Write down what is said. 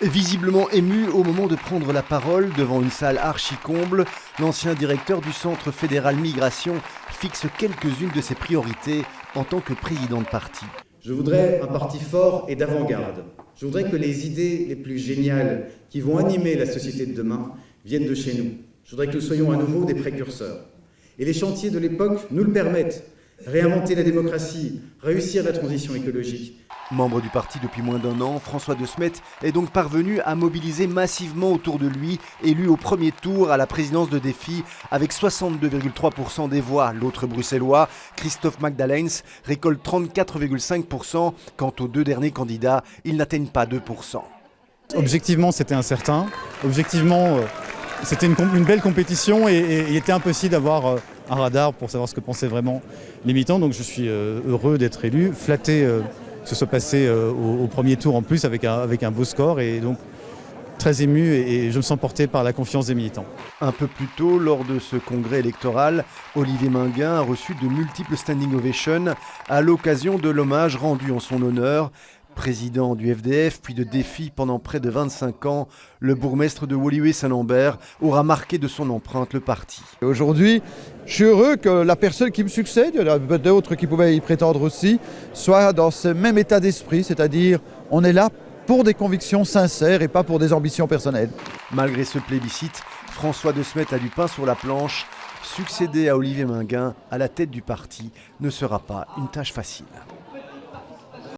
Visiblement ému au moment de prendre la parole devant une salle archi-comble, l'ancien directeur du Centre fédéral migration fixe quelques-unes de ses priorités en tant que président de parti. Je voudrais un parti fort et d'avant-garde. Je voudrais que les idées les plus géniales qui vont animer la société de demain viennent de chez nous. Je voudrais que nous soyons à nouveau des précurseurs. Et les chantiers de l'époque nous le permettent. Réinventer la démocratie, réussir la transition écologique. Membre du parti depuis moins d'un an, François de Smet est donc parvenu à mobiliser massivement autour de lui, élu au premier tour à la présidence de Défi avec 62,3% des voix. L'autre bruxellois, Christophe Magdalens, récolte 34,5%. Quant aux deux derniers candidats, ils n'atteignent pas 2%. Objectivement, c'était incertain. Objectivement, c'était une belle compétition et il était impossible d'avoir un radar pour savoir ce que pensaient vraiment les militants. Donc je suis heureux d'être élu, flatté que ce soit passé au premier tour en plus avec un beau score et donc très ému et je me sens porté par la confiance des militants. Un peu plus tôt, lors de ce congrès électoral, Olivier Minguin a reçu de multiples standing ovations à l'occasion de l'hommage rendu en son honneur. Président du FDF puis de Défi pendant près de 25 ans, le bourgmestre de Woluwe-Saint-Lambert aura marqué de son empreinte le parti. Aujourd'hui, je suis heureux que la personne qui me succède, il y en a d'autres qui pouvaient y prétendre aussi, soit dans ce même état d'esprit, c'est-à-dire on est là pour des convictions sincères et pas pour des ambitions personnelles. Malgré ce plébiscite, François de Smet a du pain sur la planche. Succéder à Olivier Minguin à la tête du parti ne sera pas une tâche facile.